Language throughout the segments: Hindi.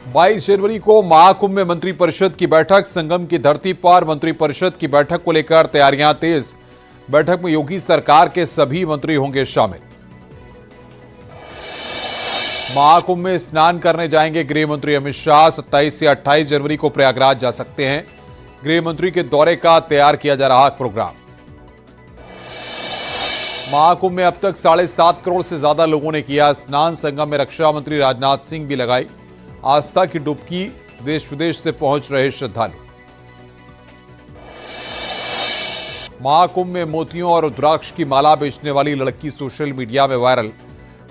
22 जनवरी को महाकुंभ में मंत्रिपरिषद की बैठक। संगम की धरती पर मंत्रिपरिषद की बैठक को लेकर तैयारियां तेज। बैठक में योगी सरकार के सभी मंत्री होंगे शामिल। महाकुंभ में स्नान करने जाएंगे गृह मंत्री अमित शाह। 27 से 28 जनवरी को प्रयागराज जा सकते हैं। गृह मंत्री के दौरे का तैयार किया जा रहा प्रोग्राम। महाकुंभ में अब तक 7.5 करोड़ से ज्यादा लोगों ने किया स्नान। संगम में रक्षा मंत्री राजनाथ सिंह भी लगाई आस्था की डुबकी। देश विदेश से पहुंच रहे श्रद्धालु। महाकुंभ में मोतियों और रुद्राक्ष की माला बेचने वाली लड़की सोशल मीडिया में वायरल।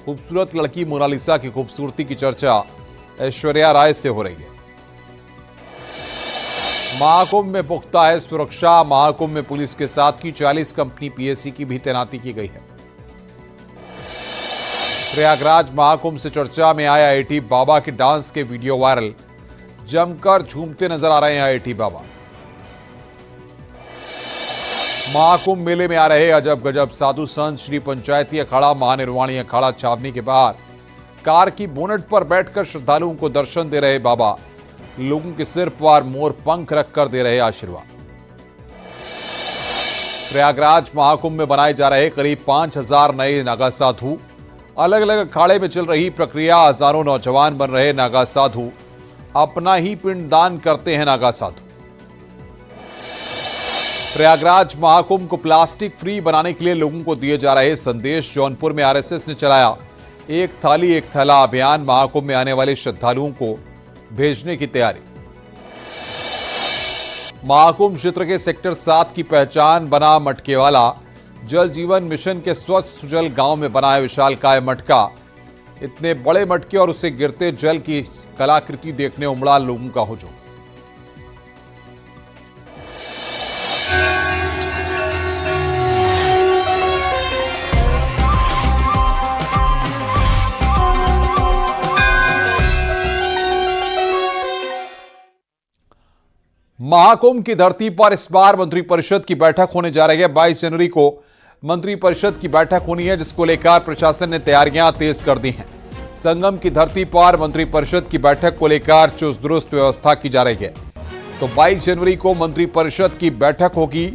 खूबसूरत लड़की मोनालिसा की खूबसूरती की चर्चा ऐश्वर्या राय से हो रही है। महाकुंभ में पुख्ता है सुरक्षा। महाकुंभ में पुलिस के साथ की 40 कंपनी पीएसी की भी तैनाती की गई है। प्रयागराज महाकुंभ से चर्चा में आया आईआईटी बाबा के डांस के वीडियो वायरल। जमकर झूमते नजर आ रहे हैं आईआईटी बाबा। महाकुंभ मेले में आ रहे अजब गजब साधु संत। श्री पंचायती अखाड़ा महानिर्वाणी अखाड़ा छावनी के बाहर कार की बोनट पर बैठकर श्रद्धालुओं को दर्शन दे रहे बाबा। लोगों के सिर पर मोर पंख रखकर दे रहे आशीर्वाद। प्रयागराज महाकुंभ में बनाए जा रहे करीब 5000 नए नागा साधु। अलग अलग अखाड़े में चल रही प्रक्रिया। हजारों नौजवान बन रहे नागा साधु। अपना ही पिंडदान करते हैं नागा साधु। प्रयागराज महाकुंभ को प्लास्टिक फ्री बनाने के लिए लोगों को दिए जा रहे संदेश। जौनपुर में आरएसएस ने चलाया एक थाली एक थैला अभियान। महाकुंभ में आने वाले श्रद्धालुओं को भेजने की तैयारी। महाकुंभ क्षेत्र के सेक्टर 7 की पहचान बना मटकेवाला। जल जीवन मिशन के स्वच्छ जल गांव में बना है विशालकाय मटका। इतने बड़े मटके और उसे गिरते जल की कलाकृति देखने उमड़ा लोगों का हुजूम। महाकुंभ की धरती पर इस बार मंत्रिपरिषद की बैठक होने जा रही है। 22 जनवरी को मंत्रिपरिषद की बैठक होनी है, जिसको लेकर प्रशासन ने तैयारियां तेज कर दी हैं। संगम की धरती पर मंत्रिपरिषद की बैठक को लेकर चुस्त दुरुस्त व्यवस्था की जा रही है। तो 22 जनवरी को मंत्रिपरिषद की बैठक होगी,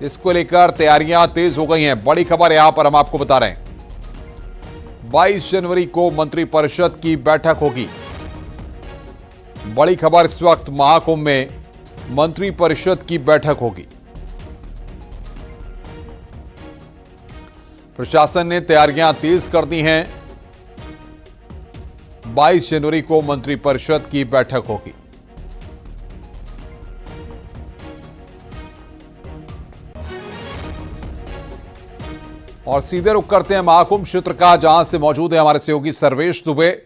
इसको लेकर तैयारियां तेज हो गई हैं। बड़ी खबर यहां पर हम आपको बता रहे हैं। 22 जनवरी को मंत्रिपरिषद की बैठक होगी। बड़ी खबर इस वक्त महाकुंभ में मंत्रिपरिषद की बैठक होगी। प्रशासन ने तैयारियां तेज कर दी हैं। 22 जनवरी को मंत्रिपरिषद की बैठक होगी। और सीधे रुख करते हैं महाकुंभ क्षेत्र का, जहां से मौजूद है हमारे सहयोगी सर्वेश दुबे।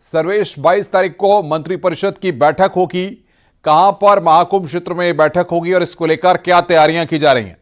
सर्वेश, 22 तारीख को मंत्रिपरिषद की बैठक होगी। कहां पर महाकुंभ क्षेत्र में बैठक होगी और इसको लेकर क्या तैयारियां की जा रही हैं?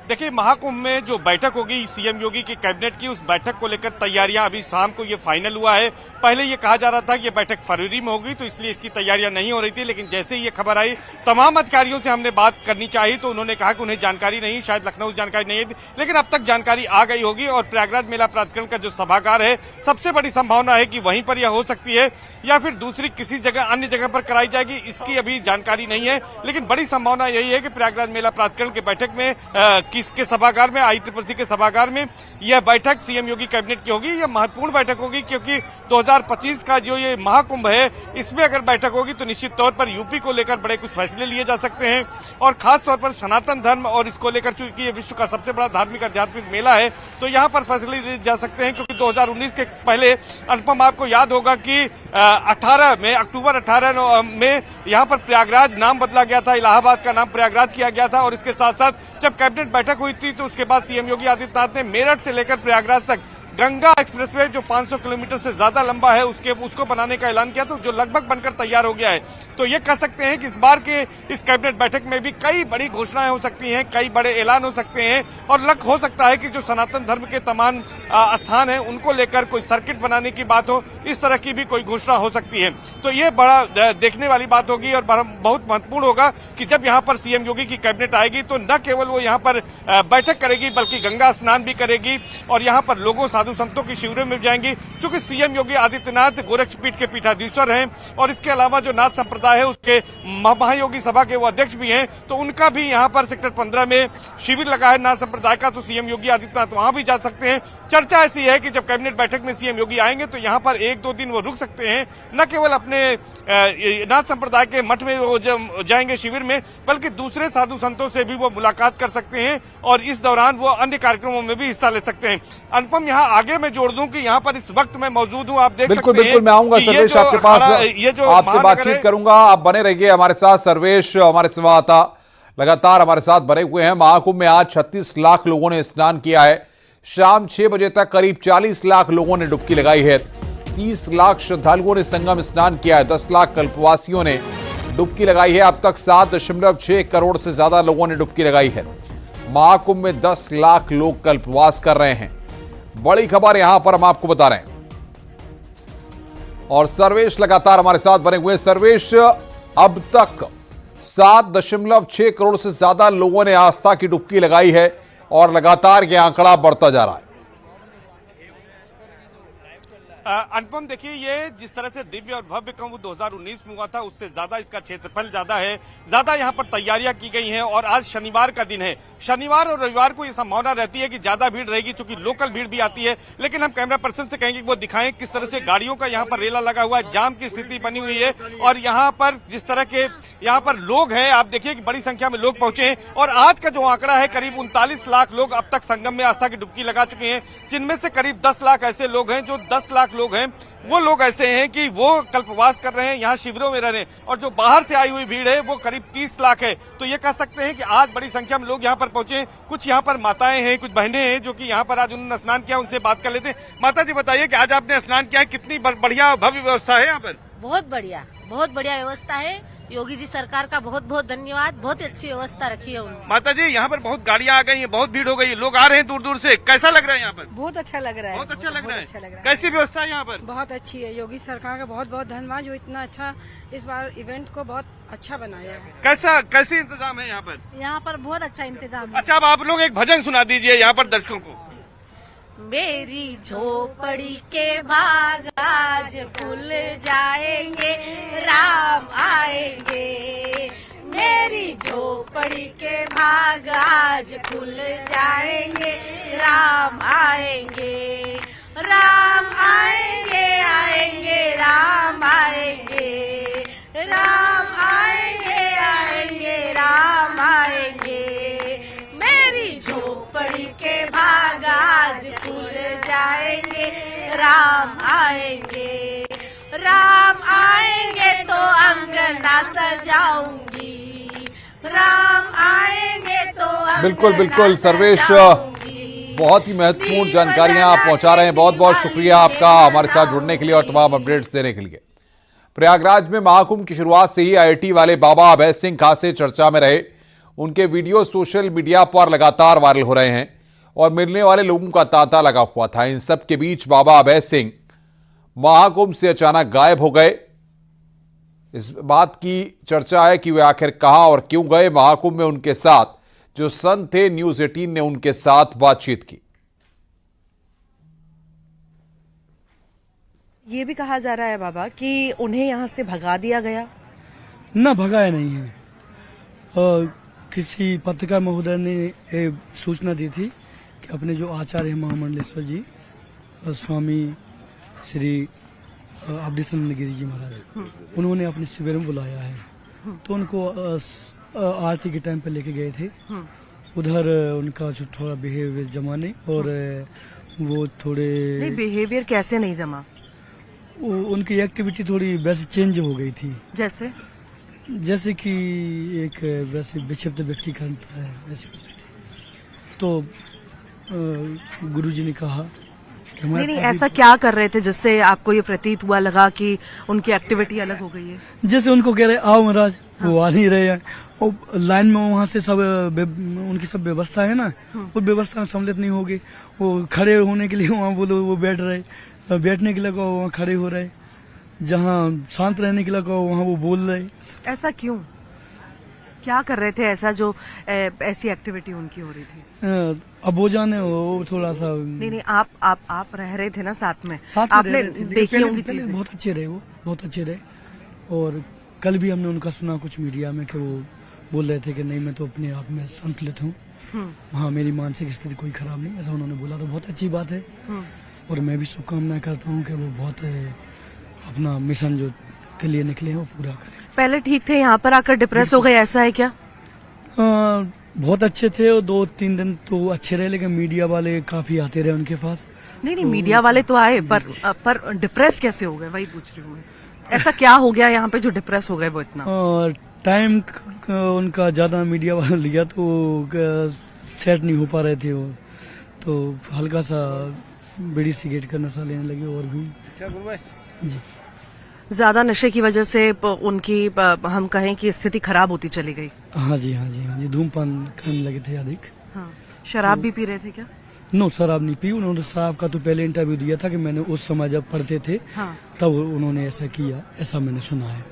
देखिए, महाकुंभ में जो बैठक होगी सीएम योगी की कैबिनेट की, उस बैठक को लेकर तैयारियां अभी शाम को ये फाइनल हुआ है। पहले ये कहा जा रहा था कि ये बैठक फरवरी में होगी, तो इसलिए इसकी तैयारियां नहीं हो रही थी। लेकिन जैसे ही ये खबर आई, तमाम अधिकारियों से हमने बात करनी चाहिए तो उन्होंने कहा कि उन्हें जानकारी नहीं, शायद लखनऊ जानकारी नहीं है, लेकिन अब तक जानकारी आ गई होगी। और प्रयागराज मेला प्राधिकरण का जो सभागार है, सबसे बड़ी संभावना है कि वहीं पर यह हो सकती है या फिर दूसरी किसी जगह अन्य जगह पर कराई जाएगी, इसकी अभी जानकारी नहीं है। लेकिन बड़ी संभावना यही है कि प्रयागराज मेला प्राधिकरण की बैठक में किसके सभागार में, ICCC के सभागार में यह बैठक सीएम योगी कैबिनेट की होगी। यह महत्वपूर्ण बैठक होगी क्योंकि 2025 का जो ये महाकुंभ है, इसमें अगर बैठक होगी तो निश्चित तौर पर यूपी को लेकर बड़े कुछ फैसले लिए जा सकते हैं। और खास तौर पर सनातन धर्म और इसको लेकर, चूंकि ये विश्व का सबसे बड़ा धार्मिक आध्यात्मिक मेला है, तो यहाँ पर फैसले लिए जा सकते हैं। क्योंकि 2019 के पहले, अनुपम आपको याद होगा कि अक्टूबर 18 में यहाँ पर प्रयागराज नाम बदला गया था, इलाहाबाद का नाम प्रयागराज किया गया था। और इसके साथ साथ जब कैबिनेट बैठक हुई थी तो उसके बाद सीएम योगी आदित्यनाथ ने मेरठ से लेकर प्रयागराज तक गंगा एक्सप्रेसवे जो 500 किलोमीटर से ज्यादा लंबा है उसको बनाने का ऐलान किया, तो जो लगभग बनकर तैयार हो गया है। तो ये कह सकते हैं कि इस बार के इस कैबिनेट बैठक में भी कई बड़ी घोषणाएं हो सकती हैं, कई बड़े ऐलान हो सकते हैं। और लग हो सकता है कि जो सनातन धर्म के तमाम स्थान हैं उनको लेकर कोई सर्किट बनाने की बात हो, इस तरह की भी कोई घोषणा हो सकती है। तो ये बड़ा देखने वाली बात होगी और बहुत महत्वपूर्ण होगा कि जब यहाँ पर सीएम योगी की कैबिनेट आएगी तो न केवल वो यहाँ पर बैठक करेगी बल्कि गंगा स्नान भी करेगी और यहाँ पर लोगों साधु संतों की शिविरों में जाएंगी, क्योंकि सीएम योगी आदित्यनाथ गोरक्षपीठ के पीठाधीश्वर हैं और इसके अलावा जो नाथ संप्रदाय है उसके महायोगी सभा के वो अध्यक्ष भी हैं, तो उनका भी यहाँ पर सेक्टर 15 में शिविर लगा है नाथ संप्रदाय का, तो सीएम योगी आदित्यनाथ वहां भी जा सकते हैं। चर्चा ऐसी है कि जब कैबिनेट बैठक में सीएम योगी आएंगे तो यहाँ पर 1-2 दिन वो रुक सकते हैं, न केवल अपने नाथ संप्रदाय के मठ में वो जाएंगे शिविर में, बल्कि दूसरे साधु संतों से भी वो मुलाकात कर सकते हैं और इस दौरान वो अन्य कार्यक्रमों में भी हिस्सा ले सकते हैं। अनुपम, यहाँ आगे मैं जोड़ दूं कि यहाँ पर इस वक्त मैं मौजूद हूँ, आप देख सकते हैं। बिल्कुल मैं आऊंगा सर्वेश आपके पास, आपसे बातचीत करूंगा, आप बने रहिए हमारे साथ। सर्वेश हमारे संवाददाता लगातार हमारे साथ बने हुए हैं। महाकुंभ में आज 36 लाख लोगों ने स्नान किया है। शाम 6 बजे तक करीब 40 लाख लोगों ने डुबकी लगाई है। 30 लाख श्रद्धालुओं ने संगम स्नान किया है। 10 लाख कल्पवासियों ने डुबकी लगाई है। अब तक 7.6 करोड़ से ज्यादा लोगों ने डुबकी लगाई है। महाकुंभ में 10 लाख लोग कल्पवास कर रहे हैं। बड़ी खबर यहां पर हम आपको बता रहे हैं और सर्वेश लगातार हमारे साथ बने हुए। सर्वेश, अब तक 7.6 करोड़ से ज्यादा लोगों ने आस्था की डुबकी लगाई है और लगातार यह आंकड़ा बढ़ता जा रहा है। अनुपम, देखिए, ये जिस तरह से दिव्य और भव्य कुंभ 2019 में हुआ था उससे ज्यादा इसका क्षेत्रफल ज्यादा है, ज्यादा यहाँ पर तैयारियां की गई हैं और आज शनिवार का दिन है। शनिवार और रविवार को ये संभावना रहती है कि ज्यादा भीड़ रहेगी, चूंकि लोकल भीड़ भी आती है, लेकिन हम कैमरा पर्सन से कहेंगे कि वो दिखाएं किस तरह से गाड़ियों का यहाँ पर रेला लगा हुआ है, जाम की स्थिति बनी हुई है और यहाँ पर जिस तरह के यहाँ पर लोग हैं, आप देखिए कि बड़ी संख्या में लोग पहुंचे हैं और आज का जो आंकड़ा है करीब 39 लाख लोग अब तक संगम में आस्था की डुबकी लगा चुके हैं, जिनमें से करीब 10 लाख ऐसे लोग हैं, जो 10 लाख लोग हैं वो लोग ऐसे हैं कि वो कल्पवास कर रहे हैं, यहाँ शिविरों में रह रहे हैं और जो बाहर से आई हुई भीड़ है वो करीब 30 लाख है। तो ये कह सकते हैं कि आज बड़ी संख्या में लोग यहाँ पर पहुंचे। कुछ यहाँ पर माताएं हैं, कुछ बहनें हैं जो कि यहाँ पर आज उन्होंने स्नान किया, उनसे बात कर लेते हैं। माता जी, बताइए कि आज आपने स्नान किया है, कितनी बढ़िया भव्य व्यवस्था है यहाँ पर? बहुत बढ़िया व्यवस्था है। योगी जी सरकार का बहुत बहुत धन्यवाद। बहुत ही अच्छी व्यवस्था रखी है उन्होंने। माता जी, यहाँ पर बहुत गाड़ियाँ आ गई हैं, बहुत भीड़ हो गई है, लोग आ रहे हैं दूर दूर से, कैसा लग रहा है यहाँ पर? बहुत अच्छा लग रहा है। बहुत अच्छा लग रहा है। कैसी व्यवस्था है यहाँ पर? बहुत अच्छी है। योगी सरकार का बहुत बहुत धन्यवाद जो इतना अच्छा इस बार इवेंट को बहुत अच्छा बनाया है। कैसे इंतजाम है यहाँ पर? यहाँ पर बहुत अच्छा इंतजाम है। अच्छा, अब आप लोग एक भजन सुना दीजिए यहाँ पर दर्शकों को। मेरी झोपड़ी के भाग आज खुल जाएंगे, राम आएंगे। मेरी झोपड़ी के भाग आज खुल जाएंगे, राम आएंगे। राम आएंगे, आएंगे, राम आएंगे। राम आएंगे, आएंगे, राम आएंगे। मेरी झोपड़ी के भाग आज खुल जाएंगे, राम आएंगे। राम आएंगे तो अंगना सजाऊंगी, राम आएंगे तो बिल्कुल सर्वेश, बहुत ही महत्वपूर्ण जानकारियां आप पहुंचा रहे हैं। बहुत बहुत शुक्रिया आपका हमारे साथ जुड़ने के लिए और तमाम अपडेट्स देने के लिए। प्रयागराज में महाकुंभ की शुरुआत से ही आईआईटी वाले बाबा अभय सिंह खासे चर्चा में रहे। उनके वीडियो सोशल मीडिया पर लगातार वायरल हो रहे हैं और मिलने वाले लोगों का तांता लगा हुआ था। इन सब के बीच बाबा अभय सिंह महाकुंभ से अचानक गायब हो गए। इस बात की चर्चा है कि वे आखिर कहां और क्यों गए। महाकुंभ में उनके साथ जो संत थे, न्यूज़ 18 ने उनके साथ बातचीत की। ये भी कहा जा रहा है बाबा कि उन्हें यहाँ से भगा दिया गया। न, भगाया नहीं है। और किसी पत्रकार महोदय ने सूचना दी थी कि अपने जो आचार्य हैं महामंडलेश्वर जी, स्वामी श्री अवधेशानंद गिरी जी महाराज, उन्होंने अपने शिविर में बुलाया है, तो उनको आरती के टाइम पे लेके गए थे। उधर उनका जो थोड़ा बिहेवियर जमा नहीं, और वो थोड़े नहीं, बिहेवियर कैसे नहीं जमा? उनकी एक्टिविटी थोड़ी वैसे चेंज हो गई थी। जैसे कि एक वैसे विक्षिप्त व्यक्ति करता है वैसे हो गई थी। तो गुरुजी ने कहा कि नहीं, ऐसा क्या कर रहे थे जिससे आपको ये प्रतीत हुआ, लगा कि उनकी एक्टिविटी अलग हो गई है? जैसे उनको कह रहे आओ महाराज, वो आ नहीं रहे हैं। और लाइन में वहाँ से सब उनकी सब व्यवस्था है ना, वो व्यवस्था सम्मिलित नहीं होगी। वो खड़े होने के लिए वहाँ बोलो वो बैठ रहे, बैठने के लिए कहो वहाँ खड़े हो रहे, जहाँ शांत रहने के लिए कहो वहाँ वो बोल रहे। ऐसा क्यों? क्या कर रहे थे ऐसा जो ऐसी एक्टिविटी उनकी हो रही थी? अब वो जाने, वो थोड़ा सा नहीं, आप रह रहे थे ना साथ में, साथ में आपने रह रहे थे। देखी पहले- होंगी पहले चीजें। बहुत अच्छे रहे, वो बहुत अच्छे रहे। और कल भी हमने उनका सुना कुछ मीडिया में कि वो बोल रहे थे कि नहीं, मैं तो अपने आप में संतुलित हूँ, हाँ मेरी मानसिक स्थिति कोई खराब नहीं, ऐसा उन्होंने बोला। तो बहुत अच्छी बात है। और मैं भी शुभकामनाएं करता हूँ कि वो बहुत अपना मिशन जो के लिए निकले हैं वो पूरा करें। पहले ठीक थे, यहाँ पर आकर डिप्रेस हो गए, ऐसा है क्या? बहुत अच्छे थे और 2-3 दिन तो अच्छे रहे, लेकिन मीडिया वाले काफी आते रहे उनके पास। नहीं, मीडिया वाले तो आए, पर डिप्रेस कैसे हो गए, वही पूछ रही हूँ मैं। ऐसा क्या हो गया यहाँ पे जो डिप्रेस हो गए वो इतना? टाइम उनका ज्यादा मीडिया वाला लिया तो सेट नहीं हो पा रहे थे वो, तो हल्का सा बीड़ी सिगरेट का नशा लेने लगे। और भी जी, ज्यादा नशे की वजह से उनकी हम कहें कि स्थिति खराब होती चली गई। हाँ जी, धूमपान करने लगे थे अधिक। हाँ। शराब भी पी रहे थे क्या? नो, शराब नहीं पी। उन्होंने शराब का तो पहले इंटरव्यू दिया था कि मैंने उस समय जब पढ़ते थे हाँ। तब उन्होंने ऐसा किया, ऐसा मैंने सुना है।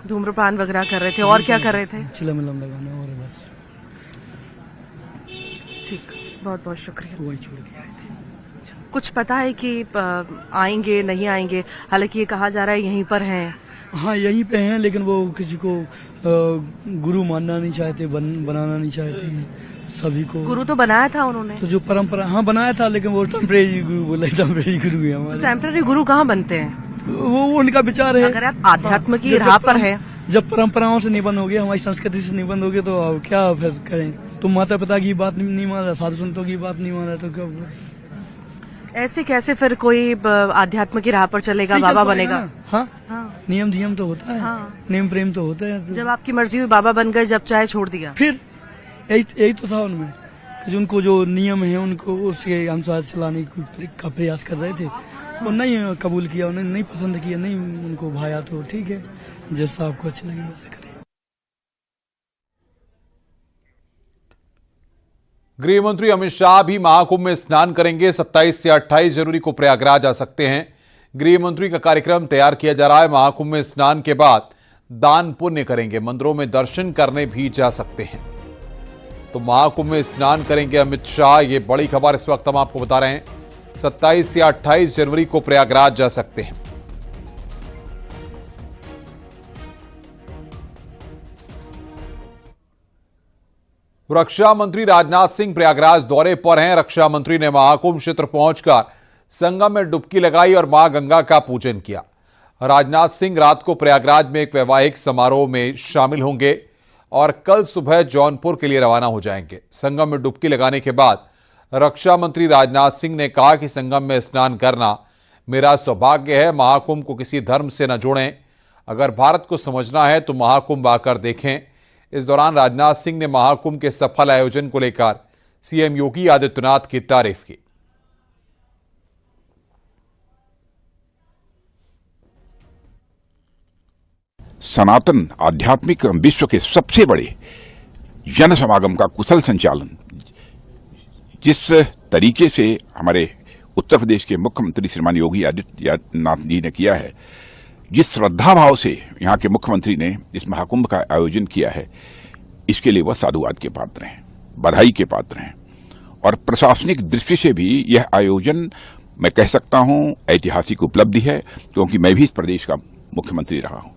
धूम्रपान वगैरह कर रहे थे, और क्या कर रहे थे? चिलम लगाना और बस। ठीक, बहुत बहुत शुक्रिया। वही छोड़ के आए थे। कुछ पता है कि आएंगे नहीं आएंगे? हालांकि ये कहा जा रहा है यहीं पर हैं। हाँ, यहीं पे हैं, लेकिन वो किसी को गुरु मानना नहीं चाहते, बनाना नहीं चाहते हैं सभी को। गुरु तो बनाया था उन्होंने। तो जो परंपरा, हाँ बनाया था, लेकिन वो टेम्परेरी गुरु बोला, टेम्परेरी गुरु है हमारे। टेम्पररी गुरु कहाँ बनते हैं? वो उनका विचार है। अगर आप आध्यात्म की राह पर है, जब परंपराओं से निबंध हो गए, हमारी संस्कृति से निबंध हो गए, तो अब क्या फिर करें? तुम माता पिता की बात नहीं मान रहा, साधु संतों की बात नहीं मान रहा, तो क्या? ऐसे कैसे फिर कोई आध्यात्म की राह पर चलेगा, बाबा बनेगा? हाँ, हाँ। नियम धियम तो होता है। हाँ। नेम प्रेम तो होता है। जब आपकी मर्जी हुई बाबा बन गए, जब चाहे छोड़ दिया। फिर यही तो था उनमें कि उनको जो नियम है उनको उसके अनुसार चलाने का प्रयास कर रहे थे। वो नहीं कबूल किया, उन्होंने नहीं पसंद किया, नहीं उनको भाया, तो ठीक है, जैसा आपको अच्छा लगे वैसे करें। गृह मंत्री अमित शाह भी महाकुंभ में स्नान करेंगे। 27 से 28 जनवरी को प्रयागराज आ सकते हैं। गृह मंत्री का कार्यक्रम तैयार किया जा रहा है। महाकुंभ में स्नान के बाद दान पुण्य करेंगे, मंदिरों में दर्शन करने भी जा सकते हैं। तो महाकुंभ में स्नान करेंगे अमित शाह, ये बड़ी खबर इस वक्त हम आपको बता रहे हैं। 27 से 28 जनवरी को प्रयागराज जा सकते हैं। रक्षा मंत्री राजनाथ सिंह प्रयागराज दौरे पर हैं। रक्षा मंत्री ने महाकुंभ क्षेत्र पहुंचकर संगम में डुबकी लगाई और मां गंगा का पूजन किया। राजनाथ सिंह रात को प्रयागराज में एक वैवाहिक समारोह में शामिल होंगे और कल सुबह जौनपुर के लिए रवाना हो जाएंगे। संगम में डुबकी लगाने के बाद रक्षा मंत्री राजनाथ सिंह ने कहा कि संगम में स्नान करना मेरा सौभाग्य है। महाकुंभ को किसी धर्म से न जोड़ें, अगर भारत को समझना है तो महाकुंभ आकर देखें। इस दौरान राजनाथ सिंह ने महाकुंभ के सफल आयोजन को लेकर सीएम योगी आदित्यनाथ की तारीफ की। सनातन आध्यात्मिक विश्व के सबसे बड़े जन समागम का कुशल संचालन जिस तरीके से हमारे उत्तर प्रदेश के मुख्यमंत्री श्रीमान योगी आदित्यनाथ जी ने किया है, जिस श्रद्धा भाव से यहाँ के मुख्यमंत्री ने इस महाकुंभ का आयोजन किया है, इसके लिए वह साधुवाद के पात्र हैं, बधाई के पात्र हैं। और प्रशासनिक दृष्टि से भी यह आयोजन मैं कह सकता हूं ऐतिहासिक उपलब्धि है, क्योंकि मैं भी इस प्रदेश का मुख्यमंत्री रहा हूं।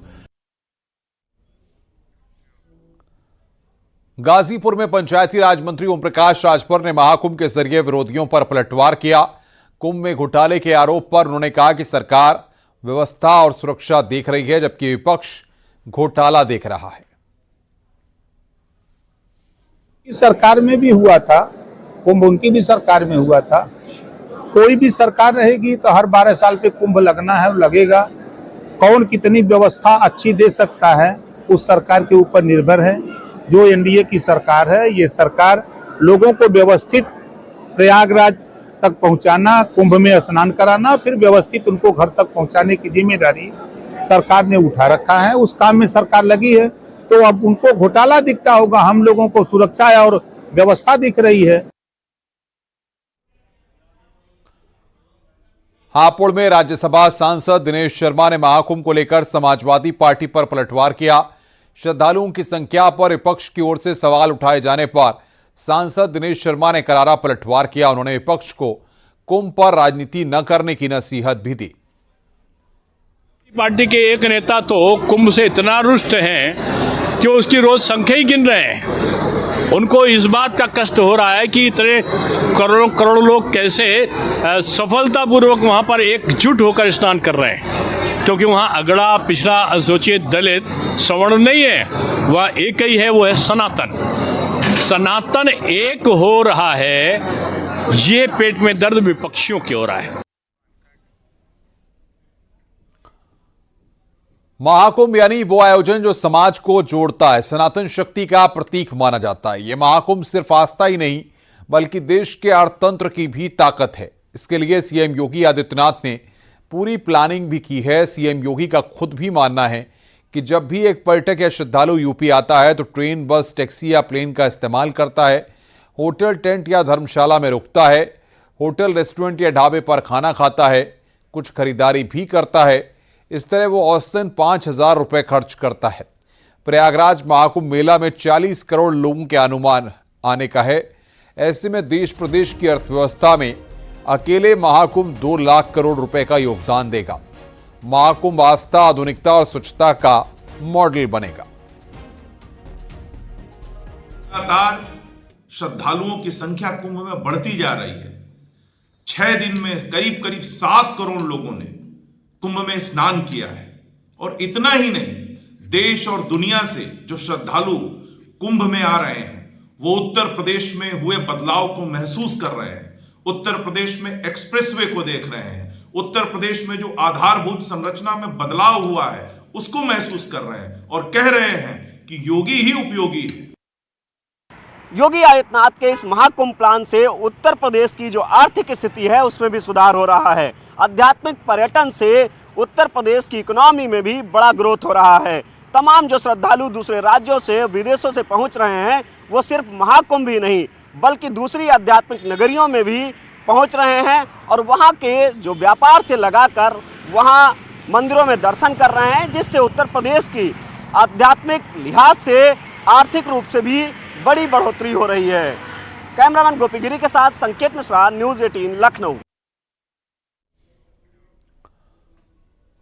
गाजीपुर में पंचायती राज मंत्री ओम प्रकाश राजभर ने महाकुंभ के जरिए विरोधियों पर पलटवार किया। कुंभ में घोटाले के आरोप पर उन्होंने कहा कि सरकार व्यवस्था और सुरक्षा देख रही है, जबकि विपक्ष घोटाला देख रहा है। सरकार में भी हुआ था, कुंभ उनकी भी सरकार में हुआ था। कोई भी सरकार रहेगी तो हर 12 साल पे कुंभ लगना है, लगेगा। कौन कितनी व्यवस्था अच्छी दे सकता है उस सरकार के ऊपर निर्भर है। जो एनडीए की सरकार है, ये सरकार लोगों को व्यवस्थित प्रयागराज तक पहुंचाना, कुंभ में स्नान कराना, फिर व्यवस्थित उनको घर तक पहुंचाने की जिम्मेदारी सरकार ने उठा रखा है। उस काम में सरकार लगी है, तो अब उनको घोटाला दिखता होगा, हम लोगों को सुरक्षा और व्यवस्था दिख रही है। हापुड़ में राज्यसभा सांसद दिनेश शर्मा ने महाकुंभ को लेकर समाजवादी पार्टी पर पलटवार किया। श्रद्धालुओं की संख्या पर विपक्ष की ओर से सवाल उठाए जाने पर सांसद दिनेश शर्मा ने करारा पलटवार किया। उन्होंने विपक्ष को कुंभ पर राजनीति न करने की नसीहत भी दी। पार्टी के एक नेता तो कुंभ से इतना रुष्ट हैं कि उसकी रोज संख्या ही गिन रहे हैं। उनको इस बात का कष्ट हो रहा है कि इतने करोड़ों करोड़ लोग कैसे सफलतापूर्वक वहां पर एकजुट होकर स्नान कर रहे हैं, क्योंकि वहां अगड़ा, पिछड़ा, अनुसूचित, दलित, सवर्ण नहीं है, वह एक ही है, वो है सनातन। सनातन एक हो रहा है, ये पेट में दर्द विपक्षियों की हो रहा है। महाकुंभ यानी वो आयोजन जो समाज को जोड़ता है, सनातन शक्ति का प्रतीक माना जाता है। यह महाकुंभ सिर्फ आस्था ही नहीं बल्कि देश के अर्थतंत्र की भी ताकत है। इसके लिए सीएम योगी आदित्यनाथ ने पूरी प्लानिंग भी की है। सीएम योगी का खुद भी मानना है कि जब भी एक पर्यटक या श्रद्धालु यूपी आता है तो ट्रेन, बस, टैक्सी या प्लेन का इस्तेमाल करता है, होटल, टेंट या धर्मशाला में रुकता है, होटल, रेस्टोरेंट या ढाबे पर खाना खाता है, कुछ खरीदारी भी करता है। इस तरह वो औसतन 5,000 रुपये खर्च करता है। प्रयागराज महाकुंभ मेला में 40 करोड़ लोगों के अनुमान आने का है। ऐसे में देश प्रदेश की अर्थव्यवस्था में अकेले महाकुंभ 2 लाख करोड़ रुपए का योगदान देगा। महाकुंभ आस्था, आधुनिकता और स्वच्छता का मॉडल बनेगा। लगातार श्रद्धालुओं की संख्या कुंभ में बढ़ती जा रही है। 6 दिन में करीब करीब 7 करोड़ लोगों ने कुंभ में स्नान किया है। और इतना ही नहीं, देश और दुनिया से जो श्रद्धालु कुंभ में आ रहे हैं वो उत्तर प्रदेश में हुए बदलाव को महसूस कर रहे हैं। उत्तर प्रदेश में एक्सप्रेसवे को देख रहे हैं। उत्तर प्रदेश में जो आधारभूत संरचना में बदलाव हुआ है उसको महसूस कर रहे हैं और कह रहे हैं कि योगी ही उपयोगी है। योगी आदित्यनाथ के इस महाकुंभ प्लान से उत्तर प्रदेश की जो आर्थिक स्थिति है उसमें भी सुधार हो रहा है। आध्यात्मिक पर्यटन से उत्तर प्रदेश की इकोनॉमी में भी बड़ा ग्रोथ हो रहा है। तमाम जो श्रद्धालु दूसरे राज्यों से, विदेशों से पहुंच रहे हैं वो सिर्फ महाकुंभ ही नहीं बल्कि दूसरी आध्यात्मिक नगरियों में भी पहुंच रहे हैं और वहां के जो व्यापार से लगाकर वहां मंदिरों में दर्शन कर रहे हैं, जिससे उत्तर प्रदेश की आध्यात्मिक लिहाज से, आर्थिक रूप से भी बड़ी बढ़ोतरी हो रही है। कैमरामैन गोपीगिरी के साथ संकेत मिश्रा, न्यूज़ 18 लखनऊ।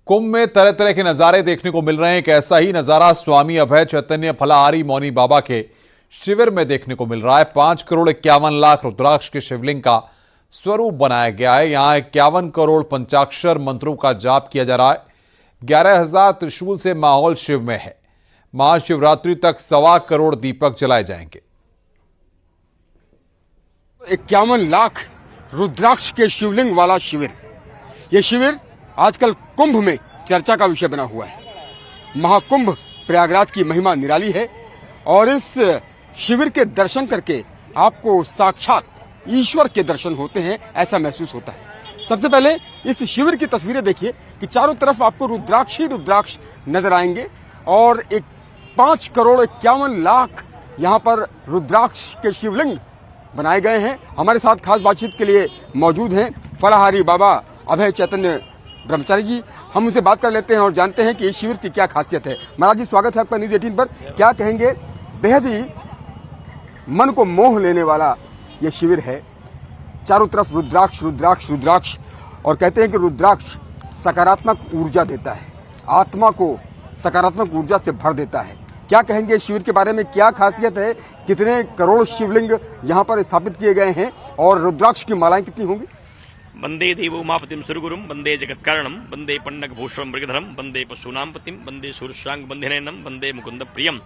कुंभ में तरह तरह के नजारे देखने को मिल रहे हैं। एक ऐसा ही नजारा स्वामी अभय चैतन्य फलाहारी मौनी बाबा के शिविर में देखने को मिल रहा है। 5 करोड़ 51 लाख रुद्राक्ष के शिवलिंग का स्वरूप बनाया गया है। यहां 51 करोड़ पंचाक्षर मंत्रों का जाप किया जा रहा है। 11,000 त्रिशूल से माहौल शिव में है। महाशिवरात्रि तक 1.25 करोड़ दीपक जलाए जाएंगे। 51 लाख रुद्राक्ष के शिवलिंग वाला शिविर, यह शिविर आजकल कुंभ में चर्चा का विषय बना हुआ है। महाकुंभ प्रयागराज की महिमा निराली है और इस शिविर के दर्शन करके आपको साक्षात ईश्वर के दर्शन होते हैं, ऐसा महसूस होता है। सबसे पहले इस शिविर की तस्वीरें देखिए कि चारों तरफ आपको रुद्राक्ष ही रुद्राक्ष नजर आएंगे और एक 5 करोड़ 51 लाख यहाँ पर रुद्राक्ष के शिवलिंग बनाए गए हैं। हमारे साथ खास बातचीत के लिए मौजूद हैं फलाहारी बाबा अभय चैतन्य ब्रह्मचारी जी। हम उनसे बात कर लेते हैं और जानते हैं कि इस शिविर की क्या खासियत है। महाराज जी, स्वागत है आपका न्यूज़ 18 पर। क्या कहेंगे, बेहद ही मन को मोह लेने वाला यह शिविर है। चारों तरफ रुद्राक्ष रुद्राक्ष रुद्राक्ष और कहते हैं कि रुद्राक्ष सकारात्मक ऊर्जा देता है, आत्मा को सकारात्मक ऊर्जा से भर देता है। क्या कहेंगे इस शिविर के बारे में, क्या खासियत है, कितने करोड़ शिवलिंग यहाँ पर स्थापित किए गए हैं और रुद्राक्ष की मालाएं कितनी होंगी? वंदे देवो मापतिम सुरगुरुम वंदे जगत्कारणम वंदे पन्नग भूषणम मृगधरम वंदे पशूनाम पतिम वंदे सूर्यशांग बंधनैनम वंदे मुकुंद प्रियम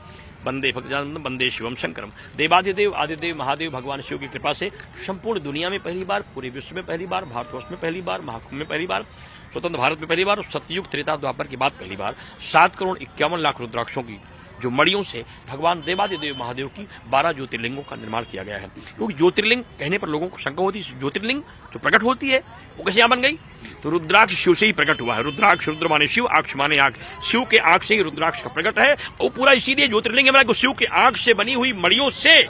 वंदे भक्तजानंदम वंदे शिवम शंकरम। देवादिदेव आदिदेव महादेव भगवान शिव की कृपा से संपूर्ण दुनिया में पहली बार, पूरे विश्व में पहली बार, भारतवर्ष में पहली बार, महाकुंभ में पहली बार, स्वतंत्र भारत में पहली बार, सतयुग त्रेता द्वापर की बात पहली बार 7 करोड़ 51 लाख रुद्राक्षों की जो मड़ियों से भगवान देवादिदेव महादेव की 12 ज्योतिर्लिंगों का निर्माण किया गया है। क्योंकि ज्योतिर्लिंग कहने पर लोगों को शंका होती है, ज्योतिर्लिंग जो प्रकट होती है वो कैसे यहाँ बन गई? तो रुद्राक्ष शिव से ही प्रकट हुआ है। रुद्राक्ष, रुद्र माने शिव, आंख माने आंख, शिव के आंख से ही रुद्राक्ष का प्रकट है। और पूरा इसीलिए ज्योतिर्लिंग है बनाया, शिव के आंख से बनी हुई मड़ियों से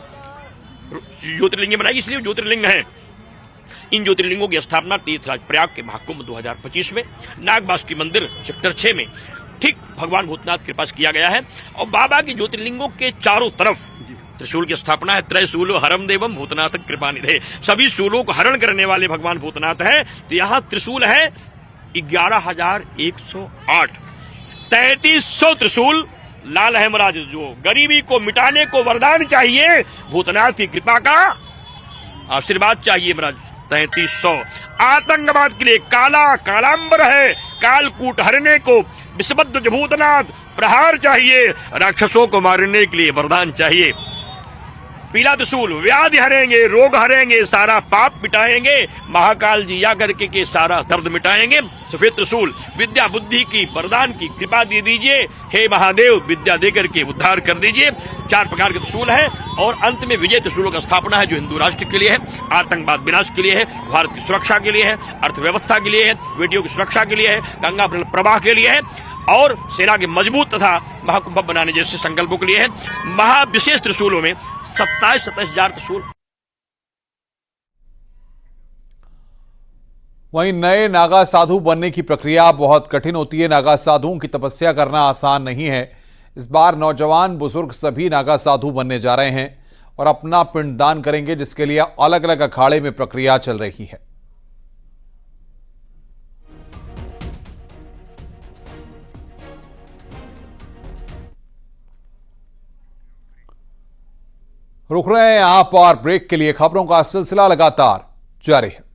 ज्योतिर्लिंग बनाई, इसलिए ज्योतिर्लिंग है। इन ज्योतिर्लिंगों की स्थापना तीर्थराज प्रयाग के महाकुंभ 2025 में नागबासुकी मंदिर सेक्टर 6 में ठीक भगवान भूतनाथ कृपा से किया गया है। और बाबा के ज्योतिर्लिंगों के चारों तरफ त्रिशूल की स्थापना है। त्रयशूलो हरम देवम भूतनाथ कृपानिधे, सभी शूलों को हरण करने वाले भगवान भूतनाथ है। तो यहां त्रिशूल है 11,108, 3300 त्रिशूल लाल है महाराज। जो गरीबी को मिटाने को वरदान चाहिए, भूतनाथ की कृपा का आशीर्वाद चाहिए महाराज। 3300 आतंकवाद के लिए काला कालांबर है, कालकूट हरने को विषबद्ध भूतनाथ प्रहार चाहिए, राक्षसों को मारने के लिए वरदान चाहिए। पीला त्रिशूल व्याधि हरेंगे, रोग हरेंगे, सारा पाप मिटाएंगे, महाकाल जी या करके के सारा दर्द मिटाएंगे। सफेद त्रिशूल विद्या बुद्धि की वरदान की कृपा दे दीजिए, हे महादेव विद्या देकर के उद्धार कर दीजिए। 4 प्रकार के त्रिशूल है और अंत में विजय त्रिशूलों का स्थापना है, जो हिंदू राष्ट्र के लिए है, आतंकवाद विनाश के लिए है, भारत की सुरक्षा के लिए है, अर्थव्यवस्था के लिए है, बेटियों की सुरक्षा के लिए है, गंगा प्रवाह के लिए है और सेना के मजबूत तथा महाकुंभ बनाने जैसे संकल्पों के लिए है। महाविशेष त्रिशूलों में 27 हजार त्रिशूल। वहीं नए नागा साधु बनने की प्रक्रिया बहुत कठिन होती है। नागा साधुओं की तपस्या करना आसान नहीं है। इस बार नौजवान बुजुर्ग सभी नागा साधु बनने जा रहे हैं और अपना पिंडदान करेंगे, जिसके लिए अलग अलग अखाड़े में प्रक्रिया चल रही है। रुक रहे हैं यहां पर ब्रेक के लिए। खबरों का सिलसिला लगातार जारी है।